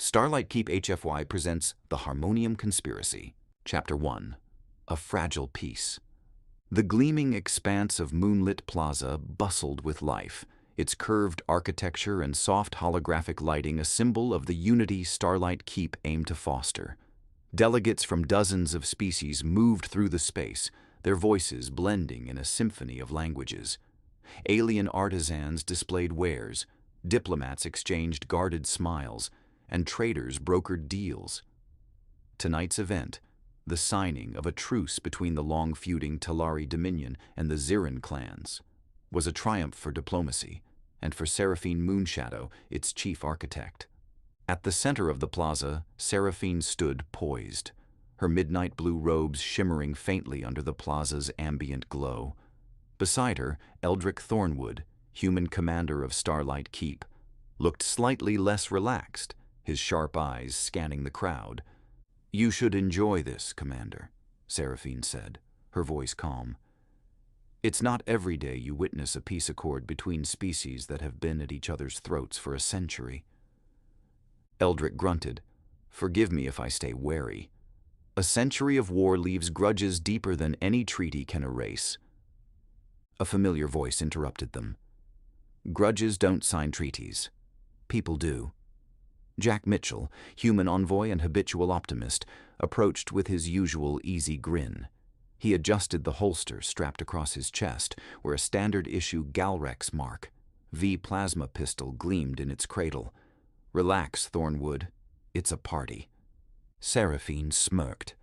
Starlight Keep HFY presents The Harmonium Conspiracy, Chapter 1, A Fragile Peace. The gleaming expanse of moonlit plaza bustled with life, its curved architecture and soft holographic lighting a symbol of the unity Starlight Keep aimed to foster. Delegates from dozens of species moved through the space, their voices blending in a symphony of languages. Alien artisans displayed wares, diplomats exchanged guarded smiles, and traders brokered deals. Tonight's event, the signing of a truce between the long-feuding Talari Dominion and the Zirin clans, was a triumph for diplomacy, and for Seraphine Moonshadow, its chief architect. At the center of the plaza, Seraphine stood poised, her midnight blue robes shimmering faintly under the plaza's ambient glow. Beside her, Eldrick Thornwood, human commander of Starlight Keep, looked slightly less relaxed, his sharp eyes scanning the crowd. "You should enjoy this, Commander," Seraphine said, her voice calm. "It's not every day you witness a peace accord between species that have been at each other's throats for a century." Eldrick grunted. "Forgive me if I stay wary. A century of war leaves grudges deeper than any treaty can erase." A familiar voice interrupted them. "Grudges don't sign treaties. People do." Jack Mitchell, human envoy and habitual optimist, approached with his usual easy grin. He adjusted the holster strapped across his chest, where a standard-issue Galrex Mark V plasma pistol gleamed in its cradle. "Relax, Thornwood. It's a party." Seraphine smirked.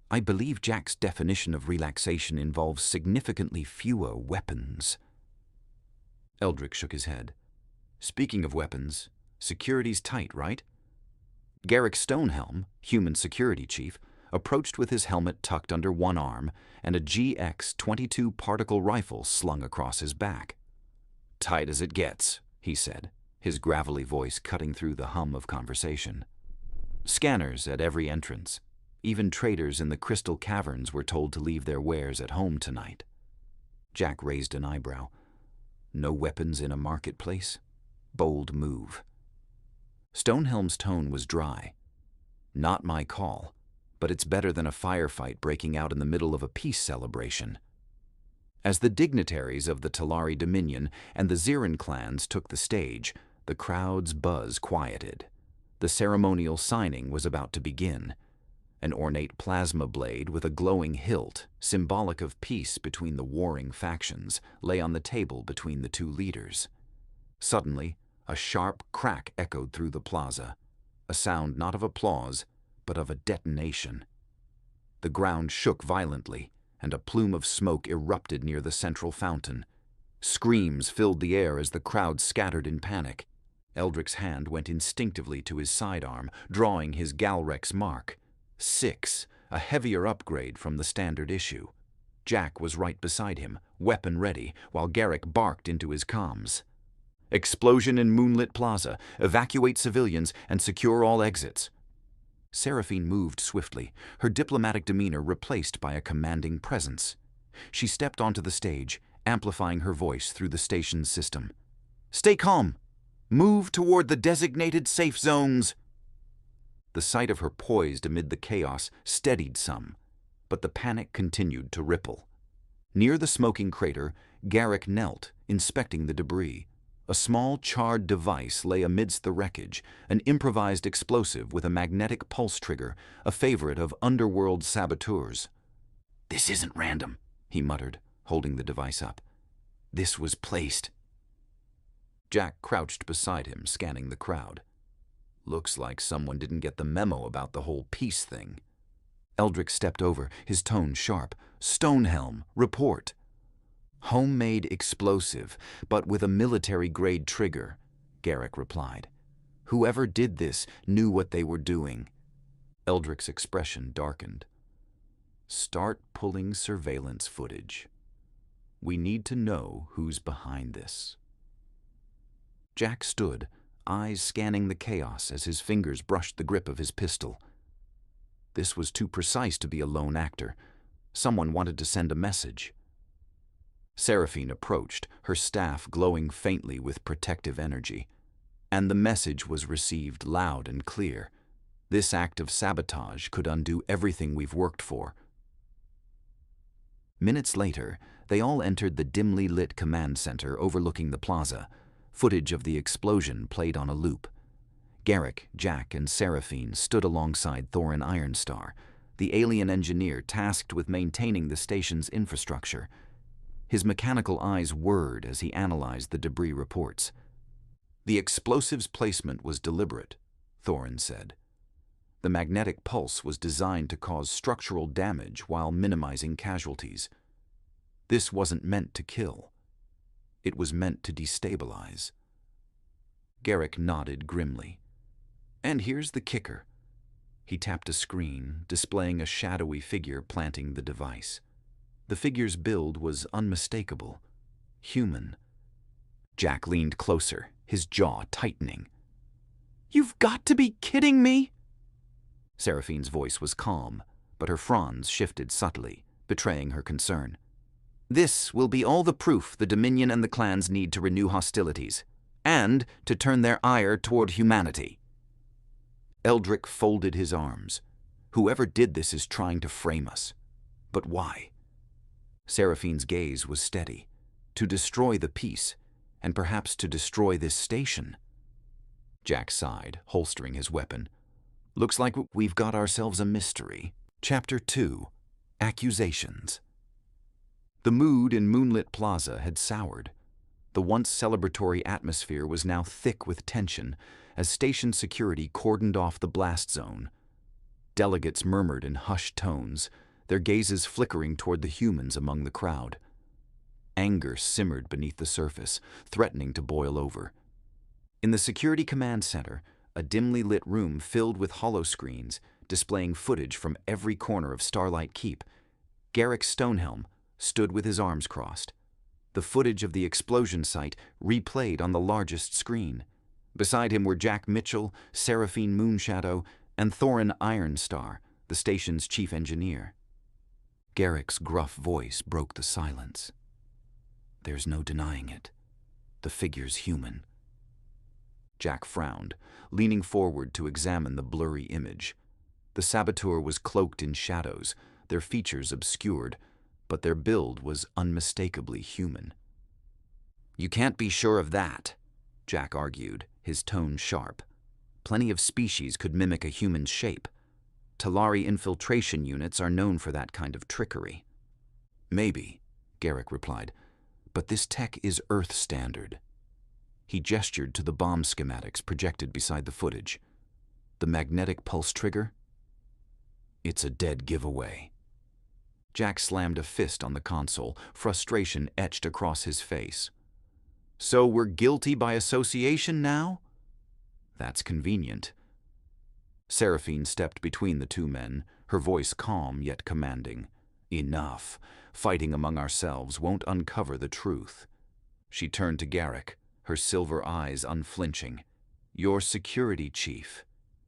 "I believe Jack's definition of relaxation involves significantly fewer weapons." Eldrick shook his head. "Speaking of weapons, security's tight, right?" Garrick Stonehelm, human security chief, approached with his helmet tucked under one arm and a GX-22 particle rifle slung across his back. "Tight as it gets," he said, his gravelly voice cutting through the hum of conversation. "Scanners at every entrance. Even traders in the crystal caverns were told to leave their wares at home tonight." Jack raised an eyebrow. "No weapons in a marketplace? Bold move." Stonehelm's tone was dry. "Not my call, but it's better than a firefight breaking out in the middle of a peace celebration." As the dignitaries of the Talari Dominion and the Zirin clans took the stage, the crowd's buzz quieted. The ceremonial signing was about to begin. An ornate plasma blade with a glowing hilt, symbolic of peace between the warring factions, lay on the table between the two leaders. Suddenly, a sharp crack echoed through the plaza, a sound not of applause, but of a detonation. The ground shook violently, and a plume of smoke erupted near the central fountain. Screams filled the air as the crowd scattered in panic. Eldrick's hand went instinctively to his sidearm, drawing his Galrex Mark 6, a heavier upgrade from the standard issue. Jack was right beside him, weapon ready, while Garrick barked into his comms. "Explosion in moonlit plaza. Evacuate civilians and secure all exits." Seraphine moved swiftly, her diplomatic demeanor replaced by a commanding presence. She stepped onto the stage, amplifying her voice through the station's system. "Stay calm. Move toward the designated safe zones." The sight of her poised amid the chaos steadied some, but the panic continued to ripple. Near the smoking crater, Garrick knelt, inspecting the debris. A small charred device lay amidst the wreckage, an improvised explosive with a magnetic pulse trigger, a favorite of underworld saboteurs. "This isn't random," he muttered, holding the device up. "This was placed." Jack crouched beside him, scanning the crowd. "Looks like someone didn't get the memo about the whole peace thing." Eldrick stepped over, his tone sharp. "Stonehelm, report." "Homemade explosive, but with a military-grade trigger," Garrick replied. "Whoever did this knew what they were doing." Eldrick's expression darkened. "Start pulling surveillance footage. We need to know who's behind this." Jack stood, eyes scanning the chaos as his fingers brushed the grip of his pistol. This was too precise to be a lone actor. Someone wanted to send a message. Seraphine approached, her staff glowing faintly with protective energy. And the message was received loud and clear. This act of sabotage could undo everything we've worked for. Minutes later, they all entered the dimly lit command center overlooking the plaza. Footage of the explosion played on a loop. Garrick, Jack, and Seraphine stood alongside Thorin Ironstar, the alien engineer tasked with maintaining the station's infrastructure. His mechanical eyes whirred as he analyzed the debris reports. "The explosive's placement was deliberate," Thorin said. "The magnetic pulse was designed to cause structural damage while minimizing casualties. This wasn't meant to kill. It was meant to destabilize." Garrick nodded grimly. "And here's the kicker." He tapped a screen, displaying a shadowy figure planting the device. The figure's build was unmistakable. Human. Jack leaned closer, his jaw tightening. "You've got to be kidding me!" Seraphine's voice was calm, but her fronds shifted subtly, betraying her concern. "This will be all the proof the Dominion and the clans need to renew hostilities, and to turn their ire toward humanity." Eldrick folded his arms. "Whoever did this is trying to frame us. But why?" Seraphine's gaze was steady. "To destroy the peace, and perhaps to destroy this station." Jack sighed, holstering his weapon. "Looks like we've got ourselves a mystery." Chapter 2. Accusations. The mood in Moonlit Plaza had soured. The once celebratory atmosphere was now thick with tension as station security cordoned off the blast zone. Delegates murmured in hushed tones, their gazes flickering toward the humans among the crowd. Anger simmered beneath the surface, threatening to boil over. In the security command center, a dimly lit room filled with holoscreens displaying footage from every corner of Starlight Keep, Garrick Stonehelm stood with his arms crossed. The footage of the explosion site replayed on the largest screen. Beside him were Jack Mitchell, Seraphine Moonshadow, and Thorin Ironstar, the station's chief engineer. Garrick's gruff voice broke the silence. "There's no denying it. The figure's human." Jack frowned, leaning forward to examine the blurry image. The saboteur was cloaked in shadows, their features obscured, but their build was unmistakably human. "You can't be sure of that," Jack argued, his tone sharp. "Plenty of species could mimic a human's shape. Talari infiltration units are known for that kind of trickery." "Maybe," Garrick replied, "but this tech is Earth standard." He gestured to the bomb schematics projected beside the footage. "The magnetic pulse trigger? It's a dead giveaway." Jack slammed a fist on the console, frustration etched across his face. "So we're guilty by association now?" "That's convenient." Seraphine stepped between the two men, her voice calm yet commanding. "Enough. Fighting among ourselves won't uncover the truth." She turned to Garrick, her silver eyes unflinching. "You're security chief.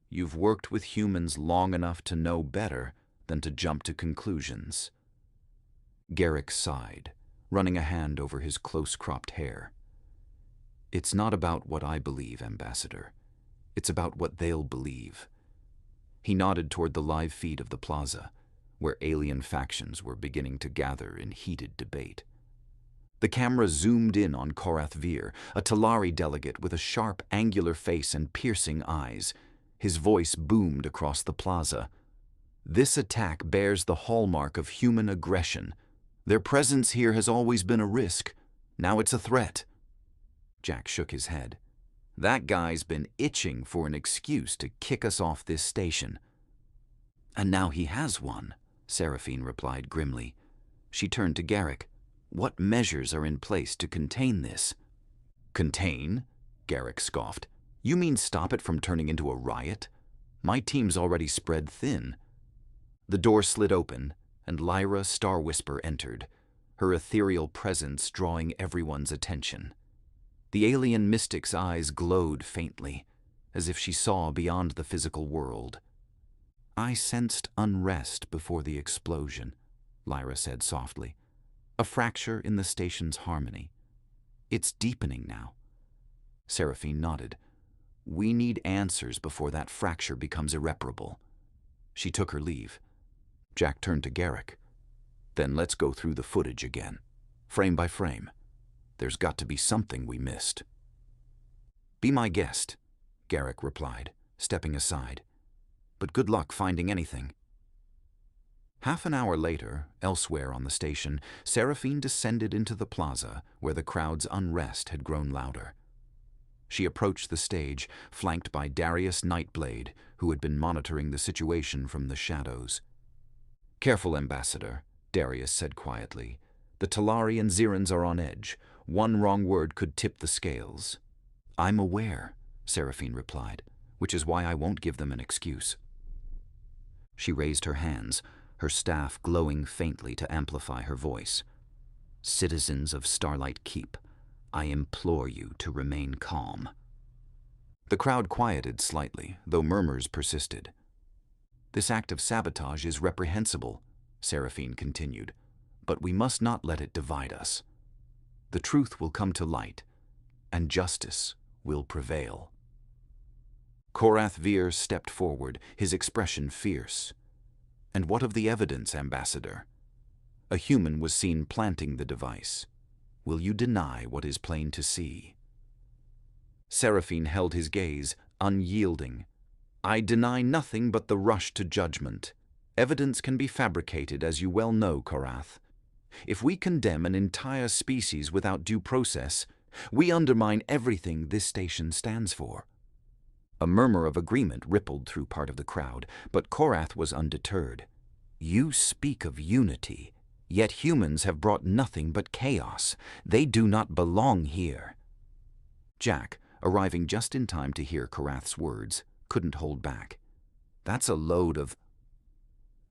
You've worked with humans long enough to know better than to jump to conclusions." Garrick sighed, running a hand over his close-cropped hair. "It's not about what I believe, Ambassador. It's about what they'll believe." He nodded toward the live feed of the plaza, where alien factions were beginning to gather in heated debate. The camera zoomed in on Korath Vir, a Talari delegate with a sharp, angular face and piercing eyes. His voice boomed across the plaza. "This attack bears the hallmark of human aggression. Their presence here has always been a risk. Now it's a threat." Jack shook his head. "That guy's been itching for an excuse to kick us off this station." "And now he has one," Seraphine replied grimly. She turned to Garrick. "What measures are in place to contain this?" "Contain?" Garrick scoffed. "You mean stop it from turning into a riot? My team's already spread thin." The door slid open, and Lyra Star Whisper entered, her ethereal presence drawing everyone's attention. The alien mystic's eyes glowed faintly, as if she saw beyond the physical world. "I sensed unrest before the explosion," Lyra said softly. "A fracture in the station's harmony. It's deepening now." Seraphine nodded. We need answers before that fracture becomes irreparable." She took her leave. Jack turned to Garrick. "Then let's go through the footage again, frame by frame. There's got to be something we missed." "Be my guest," Garrick replied, stepping aside. "But good luck finding anything." Half an hour later, elsewhere on the station, Seraphine descended into the plaza where the crowd's unrest had grown louder. She approached the stage, flanked by Darius Nightblade, who had been monitoring the situation from the shadows. "Careful, Ambassador," Darius said quietly. "The Talari and Zirans are on edge. One wrong word could tip the scales." "I'm aware," Seraphine replied, "which is why I won't give them an excuse." She raised her hands, her staff glowing faintly to amplify her voice. "Citizens of Starlight Keep, I implore you to remain calm." The crowd quieted slightly, though murmurs persisted. "This act of sabotage is reprehensible," Seraphine continued, "but we must not let it divide us. The truth will come to light, and justice will prevail." Korath Vir stepped forward, his expression fierce. "And what of the evidence, Ambassador? A human was seen planting the device. Will you deny what is plain to see?" Seraphine held his gaze, unyielding. "I deny nothing but the rush to judgment. Evidence can be fabricated, as you well know, Korath. If we condemn an entire species without due process, we undermine everything this station stands for." A murmur of agreement rippled through part of the crowd, but Korath was undeterred. "You speak of unity, yet humans have brought nothing but chaos. They do not belong here." Jack, arriving just in time to hear Korath's words, couldn't hold back. "That's a load of—"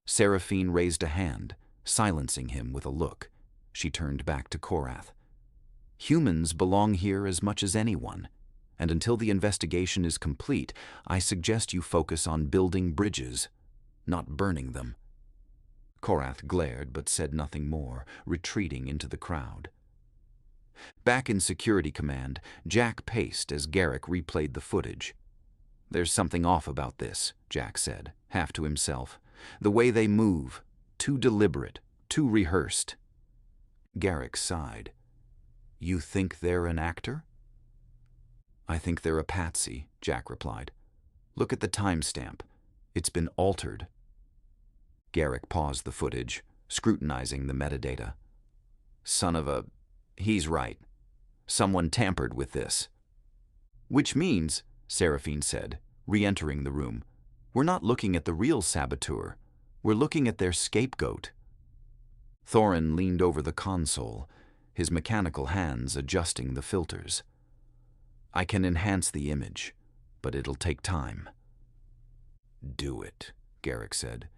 Seraphine raised a hand, silencing him with a look. She turned back to Korath. "Humans belong here as much as anyone, and until the investigation is complete, I suggest you focus on building bridges, not burning them." Korath glared but said nothing more, retreating into the crowd. Back in Security Command, Jack paced as Garrick replayed the footage. "There's something off about this," Jack said, half to himself. "The way they move, too deliberate, too rehearsed." Garrick sighed. "You think they're an actor?" "I think they're a patsy," Jack replied. "Look at the timestamp. It's been altered." Garrick paused the footage, scrutinizing the metadata. "Son of a... He's right. Someone tampered with this." "Which means," Seraphine said, re-entering the room, "we're not looking at the real saboteur. We're looking at their scapegoat." Thorin leaned over the console, his mechanical hands adjusting the filters. "I can enhance the image, but it'll take time." "Do it," Garrick said.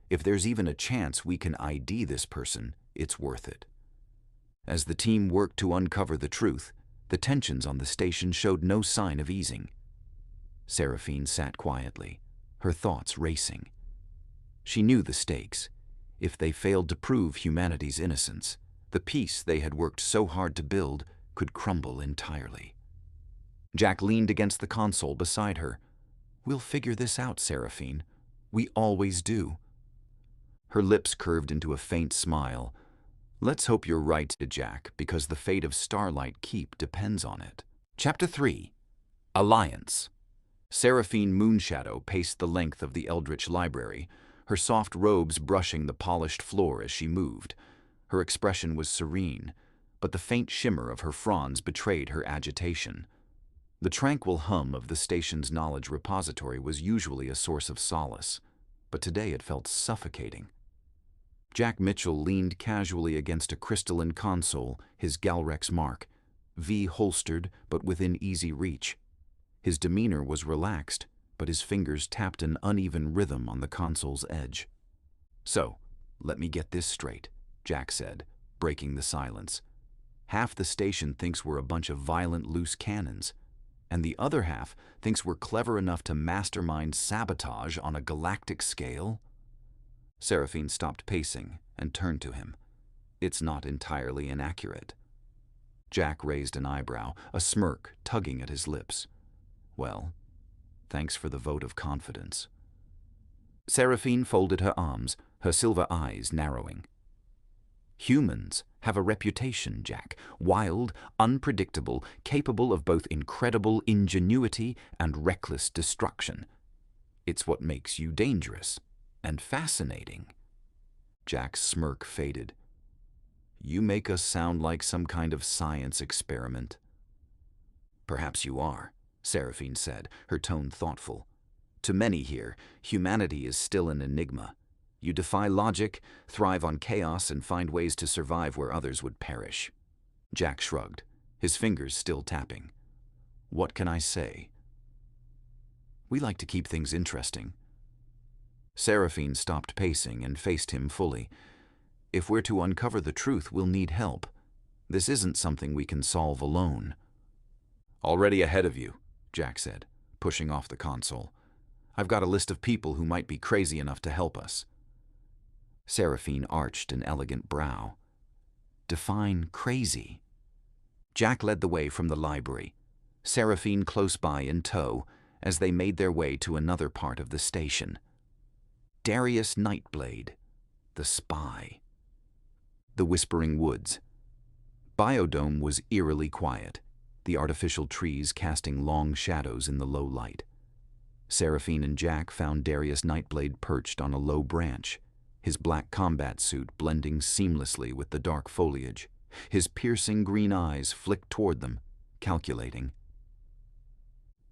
"If there's even a chance we can ID this person, it's worth it." As the team worked to uncover the truth, the tensions on the station showed no sign of easing. Seraphine sat quietly, her thoughts racing. She knew the stakes. If they failed to prove humanity's innocence, the peace they had worked so hard to build could crumble entirely. Jack leaned against the console beside her. "We'll figure this out, Seraphine. We always do." Her lips curved into a faint smile. "Let's hope you're right, Jack, because the fate of Starlight Keep depends on it." Chapter 3. Alliance. Seraphine Moonshadow paced the length of the Eldritch Library, her soft robes brushing the polished floor as she moved. Her expression was serene, but the faint shimmer of her fronds betrayed her agitation. The tranquil hum of the station's knowledge repository was usually a source of solace, but today it felt suffocating. Jack Mitchell leaned casually against a crystalline console, his Galrex mark, V holstered but within easy reach. His demeanor was relaxed, but his fingers tapped an uneven rhythm on the console's edge. "So, let me get this straight," Jack said, breaking the silence. "Half the station thinks we're a bunch of violent loose cannons, and the other half thinks we're clever enough to mastermind sabotage on a galactic scale?" Seraphine stopped pacing and turned to him. "It's not entirely inaccurate." Jack raised an eyebrow, a smirk tugging at his lips. "Well, Thanks for the vote of confidence. Seraphine folded her arms, her silver eyes narrowing. Humans have a reputation, Jack. Wild, unpredictable, capable of both incredible ingenuity and reckless destruction. It's what makes you dangerous and fascinating. Jack's smirk faded. You make us sound like some kind of science experiment. Perhaps you are, Seraphine said, her tone thoughtful. To many here, humanity is still an enigma. You defy logic, thrive on chaos, and find ways to survive where others would perish. Jack shrugged, his fingers still tapping. What can I say? We like to keep things interesting. Seraphine stopped pacing and faced him fully. If we're to uncover the truth, we'll need help. This isn't something we can solve alone. Already ahead of you, Jack said, pushing off the console. I've got a list of people who might be crazy enough to help us. Seraphine arched an elegant brow. Define crazy. Jack led the way from the library, Seraphine close by in tow, as they made their way to another part of the station. Darius Nightblade, the spy. The Whispering Woods. Biodome was eerily quiet, the artificial trees casting long shadows in the low light. Seraphine and Jack found Darius Nightblade perched on a low branch, his black combat suit blending seamlessly with the dark foliage. His piercing green eyes flicked toward them, calculating.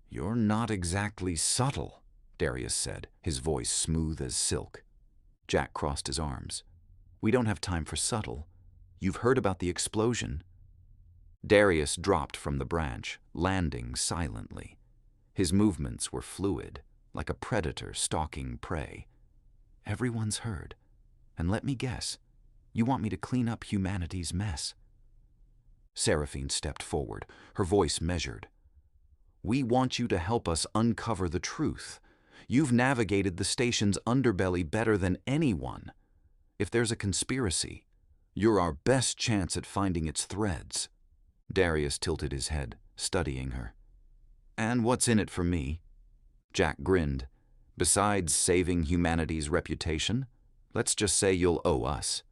You're not exactly subtle, Darius said, his voice smooth as silk. Jack crossed his arms. We don't have time for subtle. You've heard about the explosion. Darius dropped from the branch, landing silently. His movements were fluid, like a predator stalking prey. Everyone's heard. And let me guess, you want me to clean up humanity's mess. Seraphine stepped forward, her voice measured. We want you to help us uncover the truth. You've navigated the station's underbelly better than anyone. If there's a conspiracy, you're our best chance at finding its threads. Darius tilted his head, studying her. And what's in it for me? Jack grinned. Besides saving humanity's reputation, let's just say you'll owe us.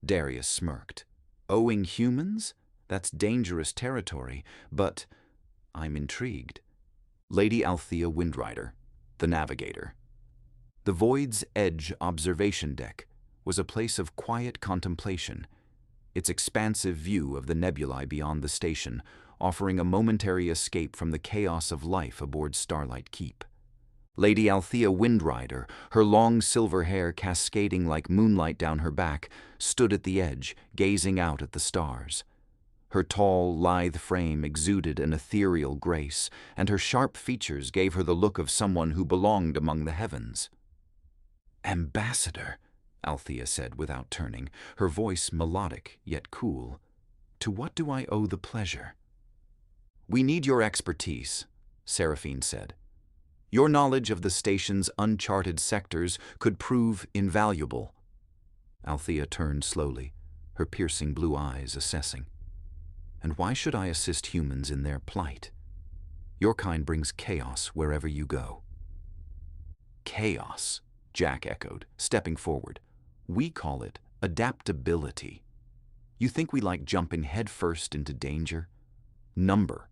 Darius smirked. Owing humans? That's dangerous territory, but I'm intrigued. Lady Althea Windrider, the navigator. The Void's Edge observation deck was a place of quiet contemplation, its expansive view of the nebulae beyond the station offering a momentary escape from the chaos of life aboard Starlight Keep. Lady Althea Windrider, her long silver hair cascading like moonlight down her back, stood at the edge, gazing out at the stars. Her tall, lithe frame exuded an ethereal grace, and her sharp features gave her the look of someone who belonged among the heavens. Ambassador, Althea said without turning, her voice melodic yet cool. To what do I owe the pleasure? We need your expertise, Seraphine said. Your knowledge of the station's uncharted sectors could prove invaluable. Althea turned slowly, her piercing blue eyes assessing. And why should I assist humans in their plight? Your kind brings chaos wherever you go. Chaos, Jack echoed, stepping forward. We call it adaptability. You think we like jumping headfirst into danger? Number.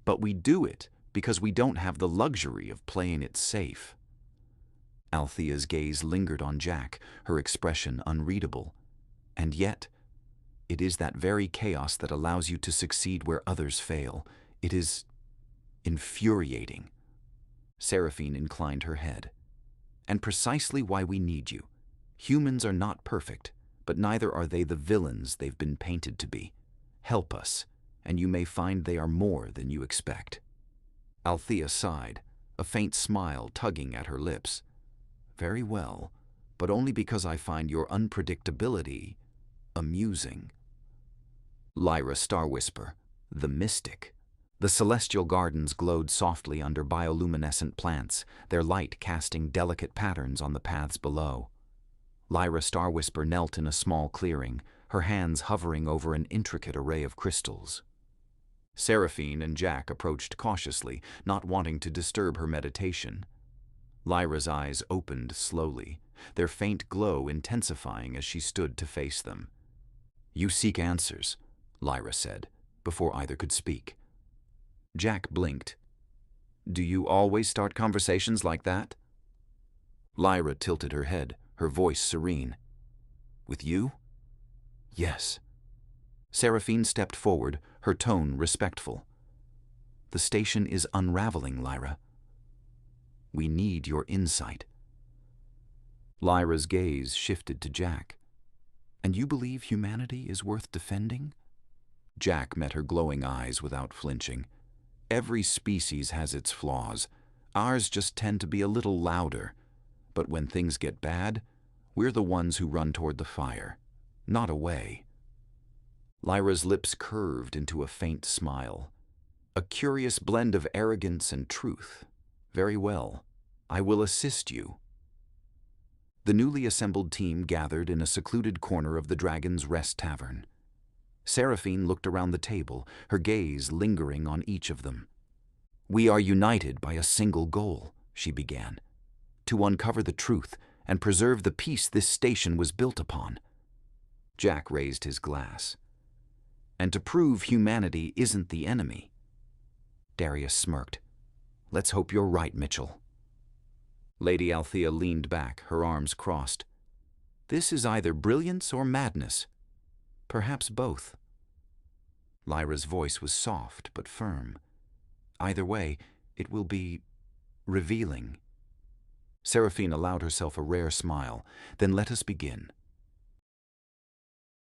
But we do it because we don't have the luxury of playing it safe. Althea's gaze lingered on Jack, her expression unreadable. And yet, it is that very chaos that allows you to succeed where others fail. It is infuriating. Seraphine inclined her head. And precisely why we need you. Humans are not perfect, but neither are they the villains they've been painted to be. Help us, and you may find they are more than you expect. Althea sighed, a faint smile tugging at her lips. Very well, but only because I find your unpredictability amusing. Lyra Starwhisper, the mystic. The celestial gardens glowed softly under bioluminescent plants, their light casting delicate patterns on the paths below. Lyra Starwhisper knelt in a small clearing, her hands hovering over an intricate array of crystals. Seraphine and Jack approached cautiously, not wanting to disturb her meditation. Lyra's eyes opened slowly, their faint glow intensifying as she stood to face them. "You seek answers," Lyra said, before either could speak. Jack blinked. "Do you always start conversations like that?" Lyra tilted her head, her voice serene. "With you?" "Yes." Seraphine stepped forward, her tone respectful. "The station is unraveling, Lyra. We need your insight." Lyra's gaze shifted to Jack. "And you believe humanity is worth defending?" Jack met her glowing eyes without flinching. "Every species has its flaws. Ours just tend to be a little louder. But when things get bad, we're the ones who run toward the fire, not away." Lyra's lips curved into a faint smile. "A curious blend of arrogance and truth. Very well. I will assist you." The newly assembled team gathered in a secluded corner of the Dragon's Rest Tavern. Seraphine looked around the table, her gaze lingering on each of them. "We are united by a single goal," she began. "To uncover the truth and preserve the peace this station was built upon." Jack raised his glass. "And to prove humanity isn't the enemy." Darius smirked. "Let's hope you're right, Mitchell." Lady Althea leaned back, her arms crossed. "This is either brilliance or madness. Perhaps both." Lyra's voice was soft but firm. "Either way, it will be revealing." Seraphine allowed herself a rare smile. "Then let us begin.